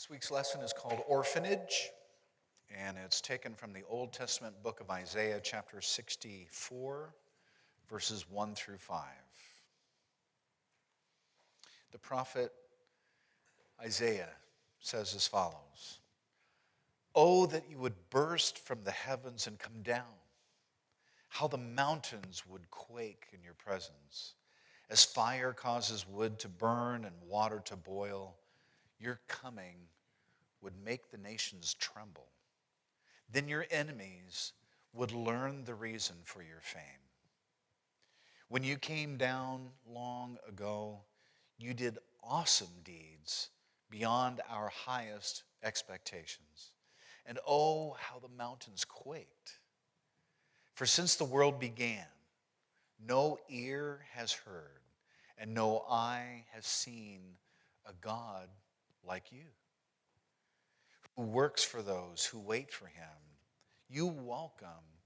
This week's lesson is called Orphanage, and it's taken from the Old Testament book of Isaiah, chapter 64, verses 1 through 5. The prophet Isaiah says as follows: "Oh, that you would burst from the heavens and come down, how the mountains would quake in your presence. As fire causes wood to burn and water to boil, your coming would make the nations tremble. Then your enemies would learn the reason for your fame. When you came down long ago, you did awesome deeds beyond our highest expectations. And oh, how the mountains quaked. For since the world began, no ear has heard, and no eye has seen a God like you, who works for those who wait for him. You welcome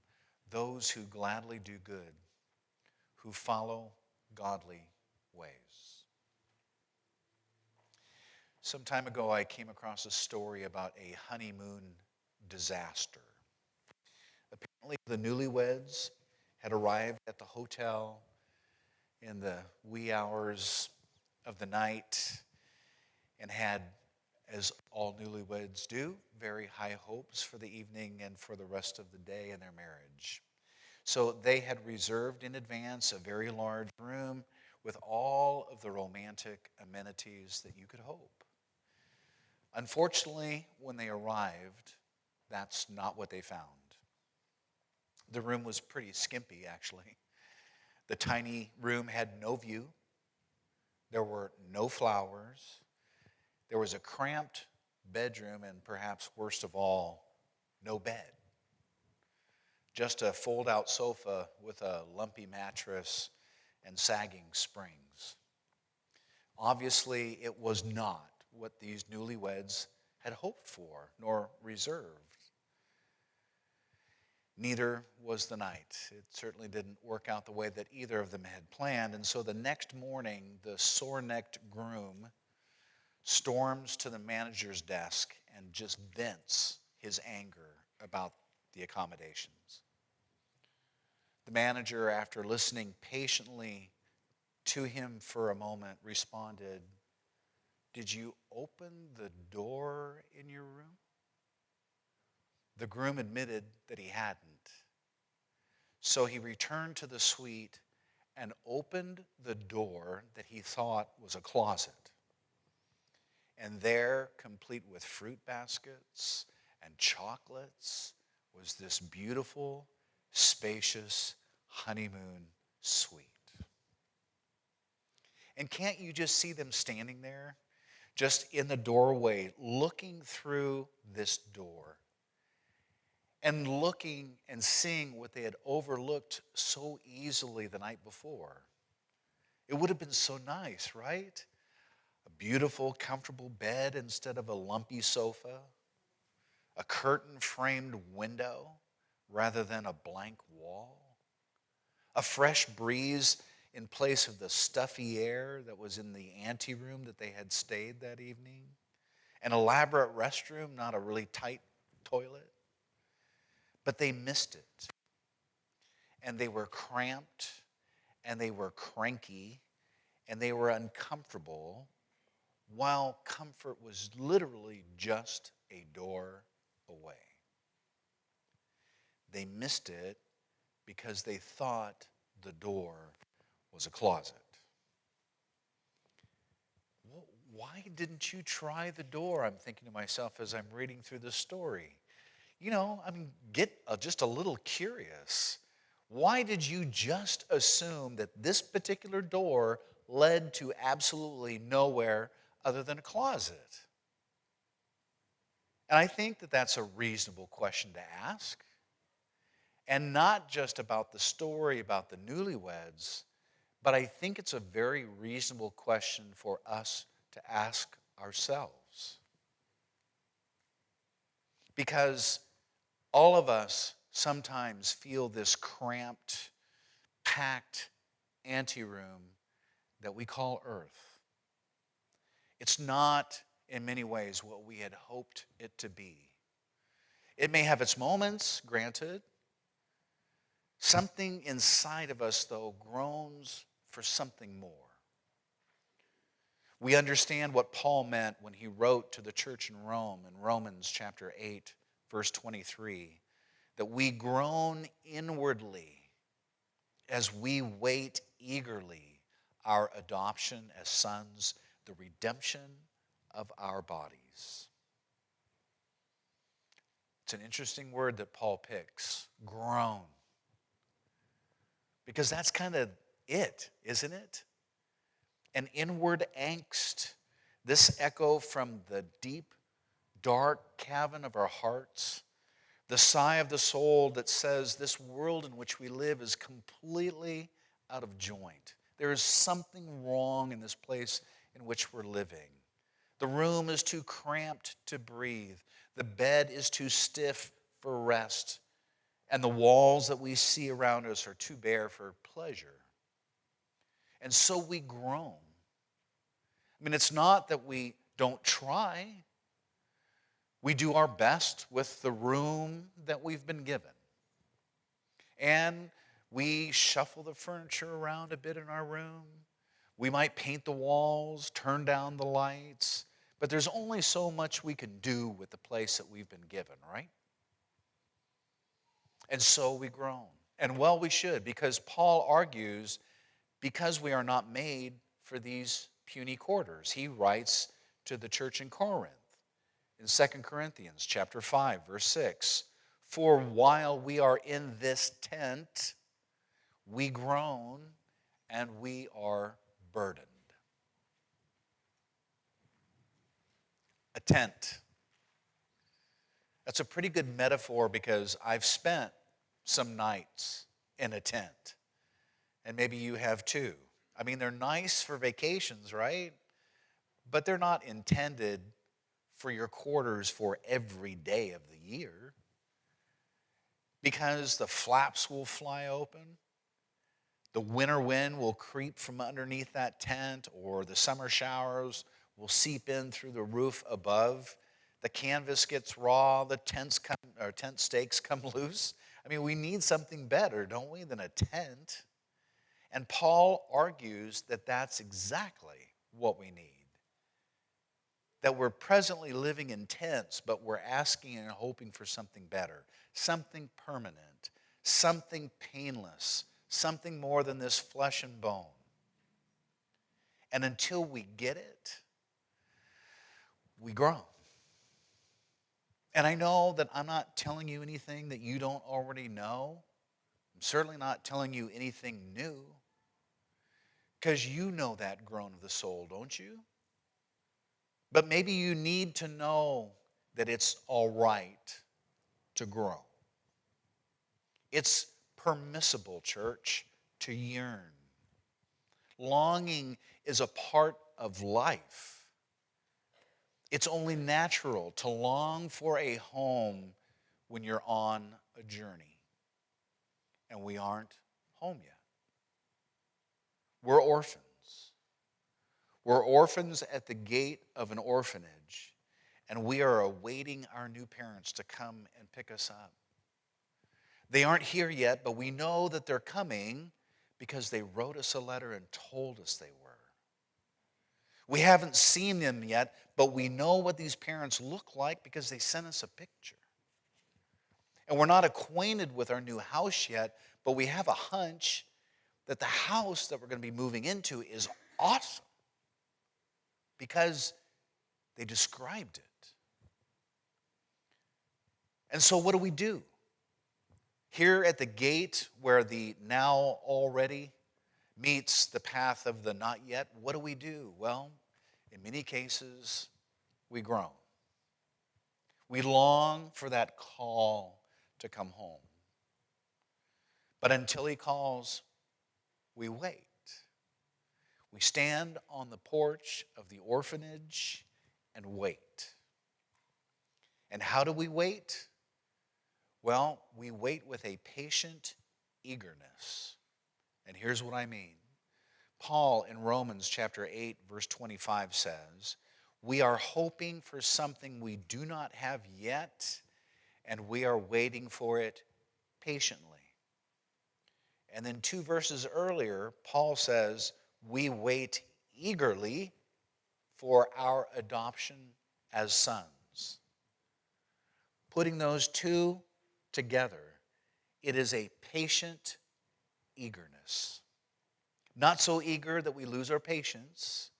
those who gladly do good, who follow godly ways." Some time ago, I came across a story about a honeymoon disaster. Apparently, the newlyweds had arrived at the hotel in the wee hours of the night and had, as all newlyweds do, very high hopes for the evening and for the rest of the day in their marriage. So they had reserved in advance a very large room with all of the romantic amenities that you could hope. Unfortunately, when they arrived, that's not what they found. The room was pretty skimpy, actually. The tiny room had no view. There were no flowers. There was a cramped bedroom, and perhaps worst of all, no bed. Just a fold-out sofa with a lumpy mattress and sagging springs. Obviously, it was not what these newlyweds had hoped for, nor reserved. Neither was the night. It certainly didn't work out the way that either of them had planned, and so the next morning, the sore-necked groom storms to the manager's desk and just vents his anger about the accommodations. The manager, after listening patiently to him for a moment, responded, "Did you open the door in your room?" The groom admitted that he hadn't. So he returned to the suite and opened the door that he thought was a closet. And there, complete with fruit baskets and chocolates, was this beautiful, spacious honeymoon suite. And can't you just see them standing there, just in the doorway, looking through this door, and looking and seeing what they had overlooked so easily the night before? It would have been so nice, right? A beautiful, comfortable bed instead of a lumpy sofa, a curtain-framed window rather than a blank wall, a fresh breeze in place of the stuffy air that was in the anteroom that they had stayed that evening, an elaborate restroom, not a really tight toilet. But they missed it, and they were cramped, and they were cranky, and they were uncomfortable, while comfort was literally just a door away. They missed it because they thought the door was a closet. Well, why didn't you try the door? I'm thinking to myself as I'm reading through this story. Get just a little curious. Why did you just assume that this particular door led to absolutely nowhere other than a closet? And I think that that's a reasonable question to ask. And not just about the story about the newlyweds, but I think it's a very reasonable question for us to ask ourselves. Because all of us sometimes feel this cramped, packed anteroom that we call earth. It's not in many ways what we had hoped it to be. It may have its moments, granted. Something inside of us, though, groans for something more. We understand what Paul meant when he wrote to the church in Rome in Romans chapter 8, verse 23, that we groan inwardly as we wait eagerly our adoption as sons, the redemption of our bodies. It's an interesting word that Paul picks, groan. Because that's kind of it, isn't it? An inward angst, this echo from the deep, dark cavern of our hearts, the sigh of the soul that says this world in which we live is completely out of joint. There is something wrong in this place in which we're living. The room is too cramped to breathe. The bed is too stiff for rest. And the walls that we see around us are too bare for pleasure. And so we groan. I mean, it's not that we don't try. We do our best with the room that we've been given. And we shuffle the furniture around a bit in our room. We might paint the walls, turn down the lights. But there's only so much we can do with the place that we've been given, right? And so we groan. And well, we should, because Paul argues, because we are not made for these puny quarters. He writes to the church in Corinth in 2 Corinthians chapter 5, verse 6, "For while we are in this tent, we groan and we are burdened." A tent. That's a pretty good metaphor because I've spent some nights in a tent. And maybe you have too. I mean, they're nice for vacations, right? But they're not intended for your quarters for every day of the year. Because the flaps will fly open. The winter wind will creep from underneath that tent, or the summer showers will seep in through the roof above. The canvas gets raw, the tent stakes come loose. I mean, we need something better, don't we, than a tent? And Paul argues that that's exactly what we need. That we're presently living in tents, but we're asking and hoping for something better, something permanent, something painless, something more than this flesh and bone. And until we get it, we groan. And I know that I'm not telling you anything that you don't already know. I'm certainly not telling you anything new. Because you know that groan of the soul, don't you? But maybe you need to know that it's all right to groan. It's permissible, church, to yearn. Longing is a part of life. It's only natural to long for a home when you're on a journey. And we aren't home yet. We're orphans. We're orphans at the gate of an orphanage, and we are awaiting our new parents to come and pick us up. They aren't here yet, but we know that they're coming because they wrote us a letter and told us they were. We haven't seen them yet, but we know what these parents look like because they sent us a picture. And we're not acquainted with our new house yet, but we have a hunch that the house that we're going to be moving into is awesome because they described it. And so what do? Here at the gate where the now already meets the path of the not yet, what do? Well, in many cases, we groan. We long for that call to come home. But until he calls, we wait. We stand on the porch of the orphanage and wait. And how do we wait? Well, we wait with a patient eagerness. And here's what I mean. Paul in Romans chapter 8, verse 25 says, We are hoping for something we do not have yet, and we are waiting for it patiently. And then 2 verses earlier, Paul says, we wait eagerly for our adoption as sons. Putting those two together, it is a patient eagerness. Not so eager that we lose our patience,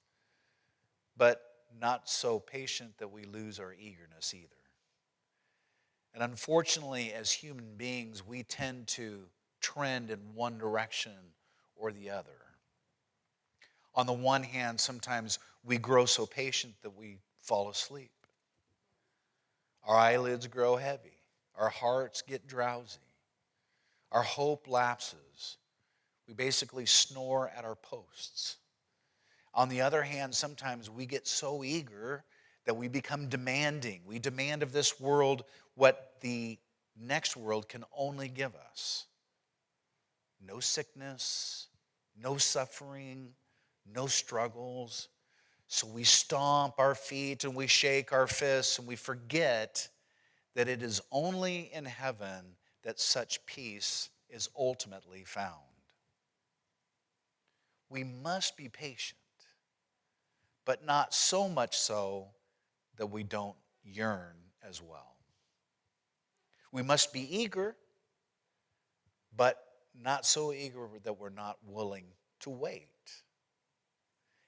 but not so patient that we lose our eagerness either. And unfortunately, as human beings, we tend to trend in one direction or the other. On the one hand, sometimes we grow so patient that we fall asleep. Our eyelids grow heavy. Our hearts get drowsy. Our hope lapses. We basically snore at our posts. On the other hand, sometimes we get so eager that we become demanding. We demand of this world what the next world can only give us. No sickness, no suffering, no struggles. So we stomp our feet and we shake our fists and we forget that it is only in heaven that such peace is ultimately found. We must be patient, but not so much so that we don't yearn as well. We must be eager, but not so eager that we're not willing to wait.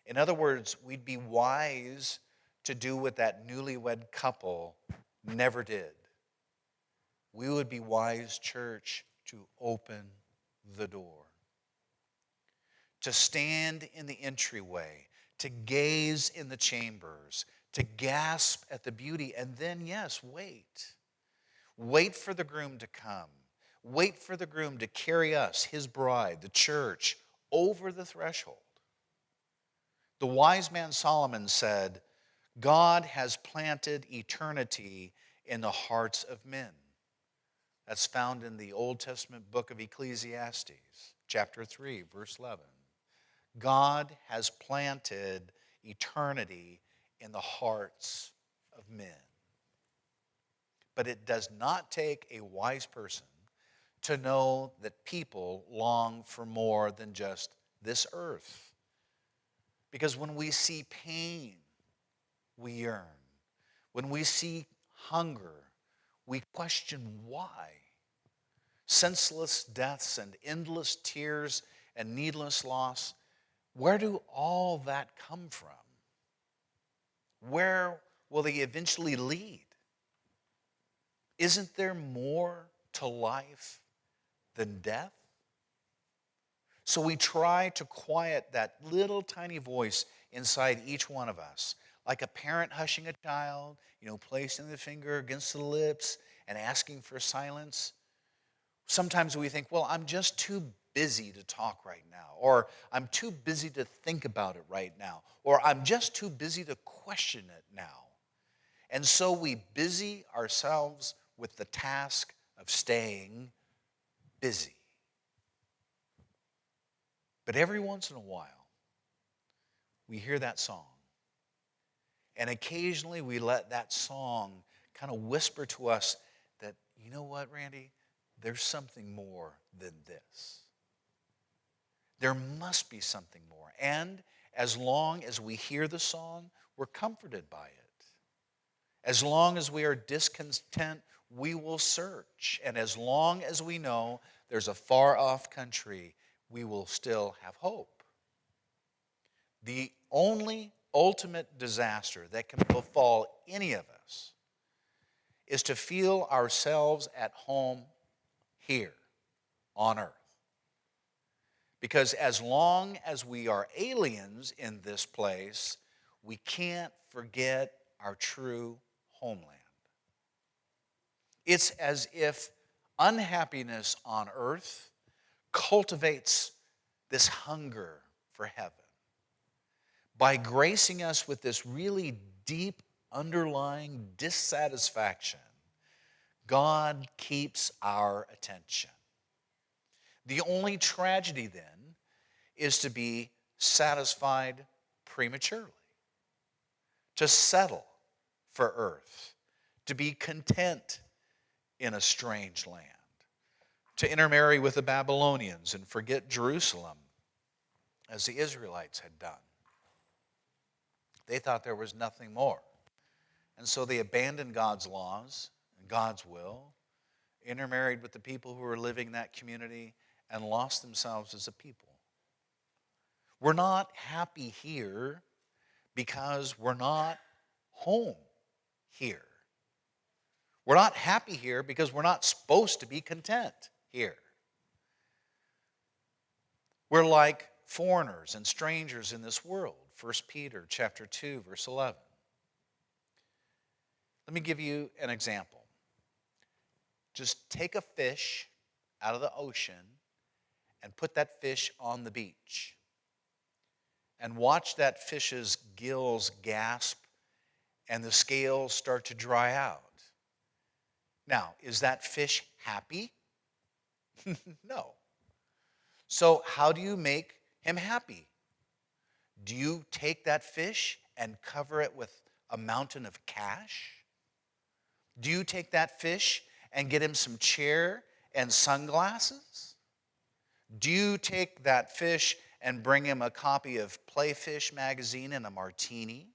In other words, we'd be wise to do what that newlywed couple never did. We would be wise, church, to open the door, to stand in the entryway, to gaze in the chambers, to gasp at the beauty, and then, yes, wait. Wait for the groom to come. Wait for the groom to carry us, his bride, the church, over the threshold. The wise man Solomon said, God has planted eternity in the hearts of men. That's found in the Old Testament book of Ecclesiastes, chapter 3, verse 11. God has planted eternity in the hearts of men. But it does not take a wise person to know that people long for more than just this earth. Because when we see pain, we yearn. When we see hunger, we question why. Senseless deaths and endless tears and needless loss, where do all that come from? Where will they eventually lead? Isn't there more to life than death? So we try to quiet that little tiny voice inside each one of us, like a parent hushing a child, placing the finger against the lips and asking for silence. Sometimes we think, well, I'm just too busy to talk right now, or I'm too busy to think about it right now, or I'm just too busy to question it now. And so we busy ourselves with the task of staying busy. But every once in a while, we hear that song. And occasionally we let that song kind of whisper to us that, you know what, Randy? There's something more than this. There must be something more. And as long as we hear the song, we're comforted by it. As long as we are discontent, we will search. And as long as we know there's a far-off country, we will still have hope. The only ultimate disaster that can befall any of us is to feel ourselves at home here on earth. Because as long as we are aliens in this place, we can't forget our true homeland. It's as if unhappiness on earth cultivates this hunger for heaven by gracing us with this really deep underlying dissatisfaction. God keeps our attention. The only tragedy then is to be satisfied prematurely, to settle for earth, to be content in a strange land, to intermarry with the Babylonians and forget Jerusalem as the Israelites had done. They thought there was nothing more. And so they abandoned God's laws and God's will, intermarried with the people who were living in that community, and lost themselves as a people. We're not happy here because we're not home here. We're not happy here because we're not supposed to be content here. We're like foreigners and strangers in this world. 1 Peter chapter 2, verse 11. Let me give you an example. Just take a fish out of the ocean and put that fish on the beach. And watch that fish's gills gasp and the scales start to dry out. Now, is that fish happy? No. So how do you make him happy? Do you take that fish and cover it with a mountain of cash? Do you take that fish and get him some chair and sunglasses? Do you take that fish and bring him a copy of Playfish magazine and a martini?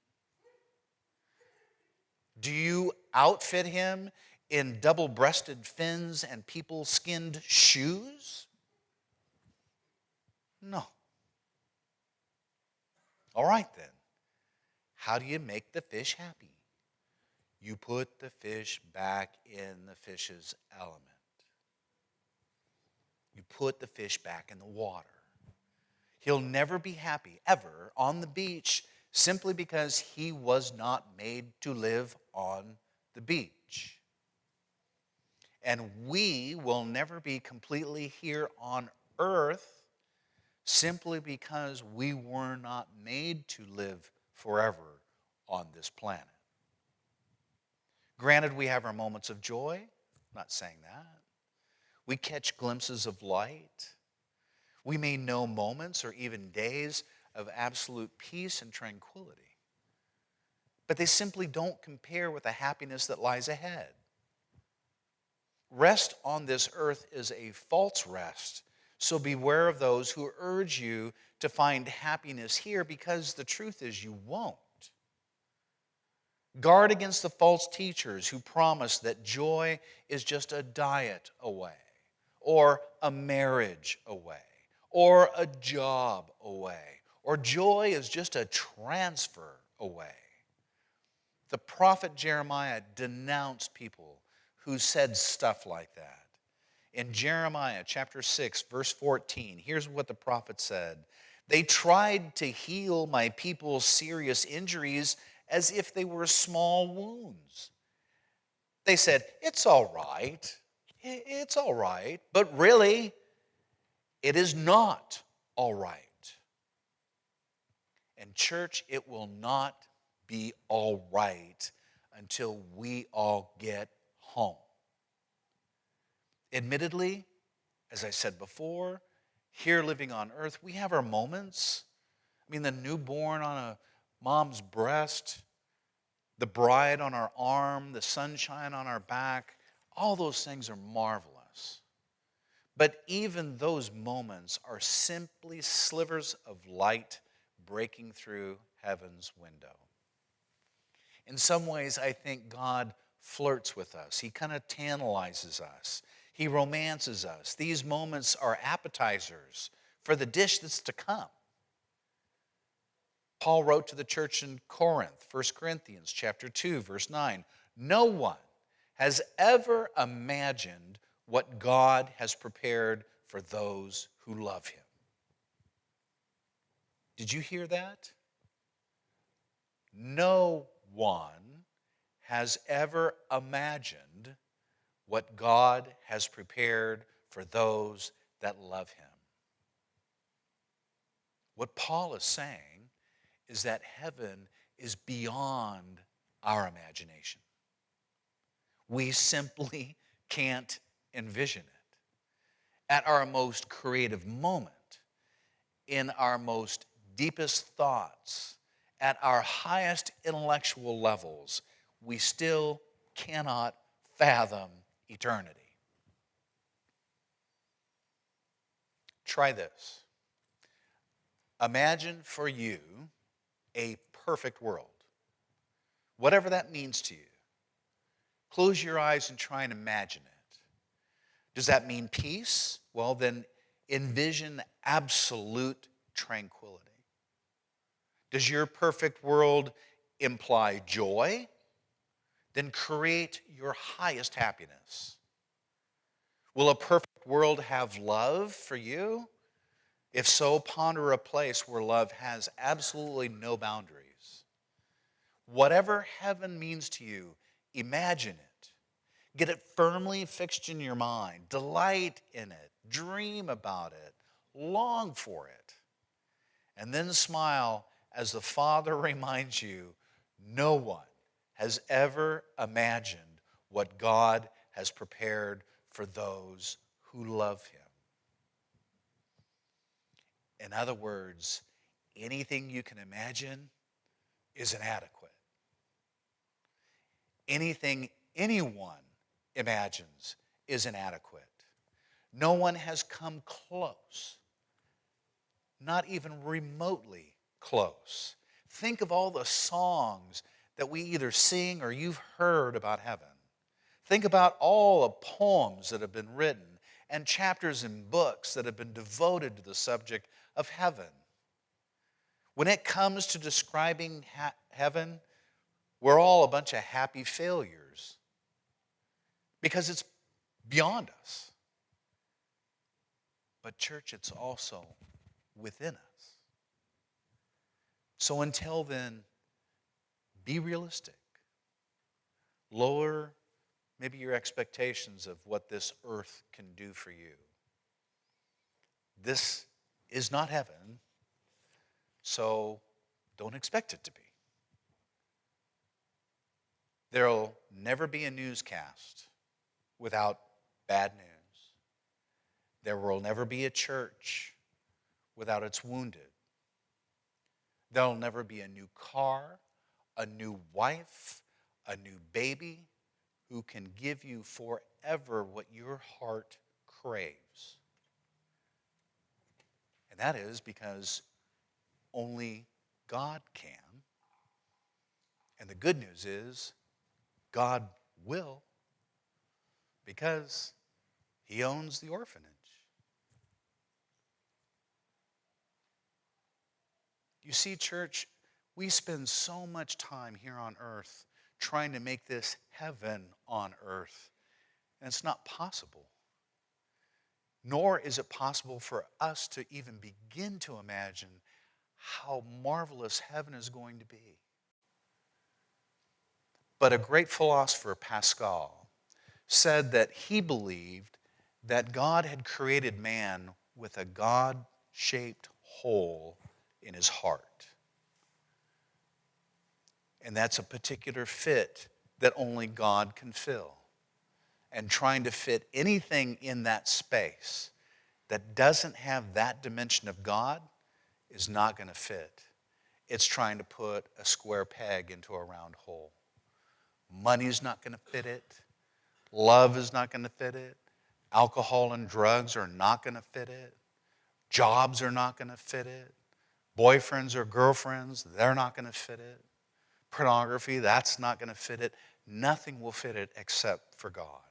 Do you outfit him in double-breasted fins and people-skinned shoes? No. All right then. How do you make the fish happy? You put the fish back in the fish's element. You put the fish back in the water. He'll never be happy, ever, on the beach simply because he was not made to live on the beach. And we will never be completely here on earth simply because we were not made to live forever on this planet. Granted, we have our moments of joy. I'm not saying that. We catch glimpses of light. We may know moments or even days of absolute peace and tranquility. But they simply don't compare with the happiness that lies ahead. Rest on this earth is a false rest, so beware of those who urge you to find happiness here, because the truth is you won't. Guard against the false teachers who promise that joy is just a diet away, or a marriage away, or a job away, or joy is just a transfer away. The prophet Jeremiah denounced people who said stuff like that. In Jeremiah chapter 6, verse 14, here's what the prophet said. They tried to heal my people's serious injuries as if they were small wounds. They said, it's all right. It's all right. But really, it is not all right. And church, it will not be all right until we all get home. Admittedly, as I said before, here living on earth, we have our moments. I mean, the newborn on a mom's breast, the bride on our arm, the sunshine on our back, all those things are marvelous. But even those moments are simply slivers of light breaking through heaven's window. In some ways, I think God flirts with us. He kind of tantalizes us. He romances us. These moments are appetizers for the dish that's to come. Paul wrote to the church in Corinth, 1 Corinthians chapter 2, verse 9, no one has ever imagined what God has prepared for those who love him. Did you hear that? No one has ever imagined what God has prepared for those that love him. What Paul is saying is that heaven is beyond our imagination. We simply can't envision it. At our most creative moment, in our most deepest thoughts, at our highest intellectual levels, we still cannot fathom eternity. Try this. Imagine for you a perfect world, whatever that means to you. Close your eyes and try and imagine it. Does that mean peace? Well, then envision absolute tranquility. Does your perfect world imply joy? Then create your highest happiness. Will a perfect world have love for you? If so, ponder a place where love has absolutely no boundaries. Whatever heaven means to you, imagine it. Get it firmly fixed in your mind. Delight in it. Dream about it. Long for it. And then smile as the Father reminds you, no one has ever imagined what God has prepared for those who love him. In other words, anything you can imagine is inadequate. Anything anyone imagines is inadequate. No one has come close, not even remotely close. Think of all the songs that we either sing or you've heard about heaven. Think about all the poems that have been written and chapters in books that have been devoted to the subject of heaven. When it comes to describing heaven, we're all a bunch of happy failures because it's beyond us. But church, it's also within us. So until then, be realistic. Lower maybe your expectations of what this earth can do for you. This is not heaven, so don't expect it to be. There'll never be a newscast without bad news. There will never be a church without its wounded. There'll never be a new car, a new wife, a new baby who can give you forever what your heart craves. And that is because only God can. And the good news is God will, because he owns the orphanage. You see, church, we spend so much time here on earth trying to make this heaven on earth, and it's not possible. Nor is it possible for us to even begin to imagine how marvelous heaven is going to be. But a great philosopher, Pascal, said that he believed that God had created man with a God-shaped hole in his heart. And that's a particular fit that only God can fill. And trying to fit anything in that space that doesn't have that dimension of God is not going to fit. It's trying to put a square peg into a round hole. Money's not going to fit it. Love is not going to fit it. Alcohol and drugs are not going to fit it. Jobs are not going to fit it. Boyfriends or girlfriends, they're not going to fit it. Pornography, that's not going to fit it. Nothing will fit it except for God.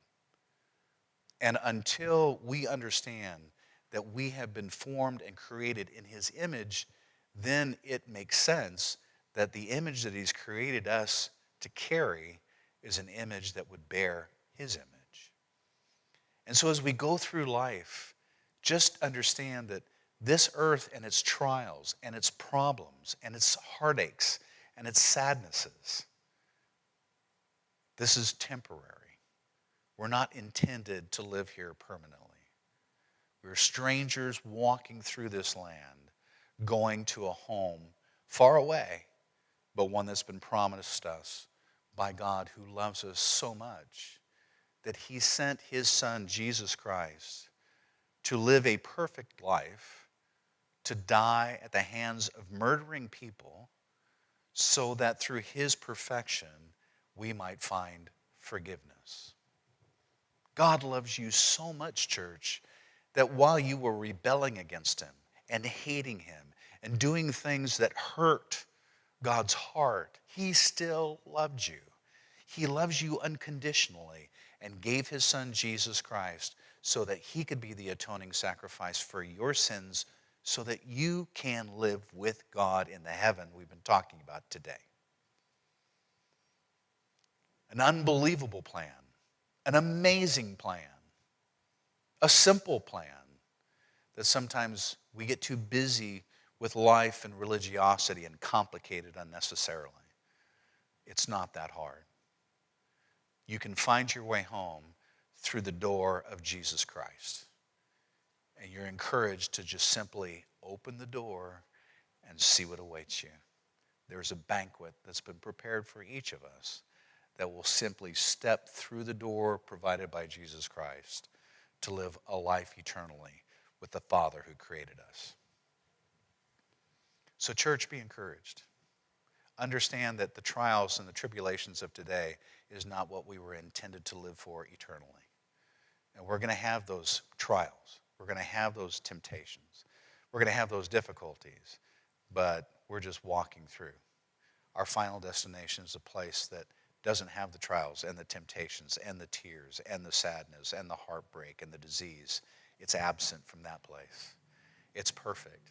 And until we understand that we have been formed and created in his image, then it makes sense that the image that he's created us to carry is an image that would bear his image. And so as we go through life, just understand that this earth and its trials and its problems and its heartaches and its sadnesses, this is temporary. We're not intended to live here permanently. We're strangers walking through this land, going to a home far away, but one that's been promised us by God, who loves us so much that he sent his son, Jesus Christ, to live a perfect life, to die at the hands of murdering people, so that through his perfection we might find forgiveness. God loves you so much, church, that while you were rebelling against him and hating him and doing things that hurt God's heart, he still loved you. He loves you unconditionally and gave his son Jesus Christ so that he could be the atoning sacrifice for your sins so that you can live with God in the heaven we've been talking about today. An unbelievable plan, an amazing plan, a simple plan that sometimes we get too busy with life and religiosity and complicate it unnecessarily. It's not that hard. You can find your way home through the door of Jesus Christ. And you're encouraged to just simply open the door and see what awaits you. There's a banquet that's been prepared for each of us that will simply step through the door provided by Jesus Christ to live a life eternally with the Father who created us. So church, be encouraged. Understand that the trials and the tribulations of today is not what we were intended to live for eternally. And we're going to have those trials. We're going to have those temptations. We're going to have those difficulties. But we're just walking through. Our final destination is a place that doesn't have the trials and the temptations and the tears and the sadness and the heartbreak and the disease. It's absent from that place. It's perfect.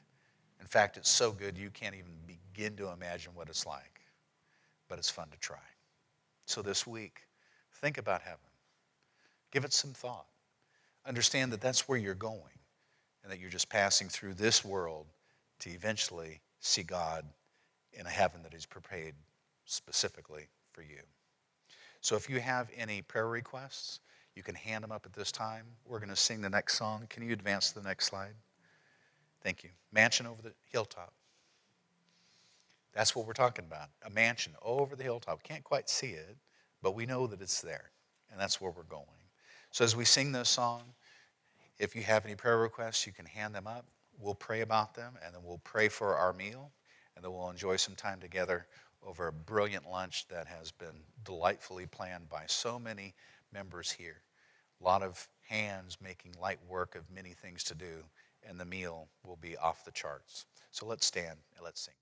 In fact, it's so good you can't even begin to imagine what it's like. But it's fun to try. So this week, think about heaven. Give it some thought. Understand that that's where you're going and that you're just passing through this world to eventually see God in a heaven that he's prepared specifically for you. So if you have any prayer requests, you can hand them up at this time. We're going to sing the next song. Can you advance to the next slide? Thank you. Mansion over the hilltop. That's what we're talking about. A mansion over the hilltop. Can't quite see it, but we know that it's there. And that's where we're going. So as we sing this song, if you have any prayer requests, you can hand them up. We'll pray about them, and then we'll pray for our meal, and then we'll enjoy some time together over a brilliant lunch that has been delightfully planned by so many members here. A lot of hands making light work of many things to do, and the meal will be off the charts. So let's stand and let's sing.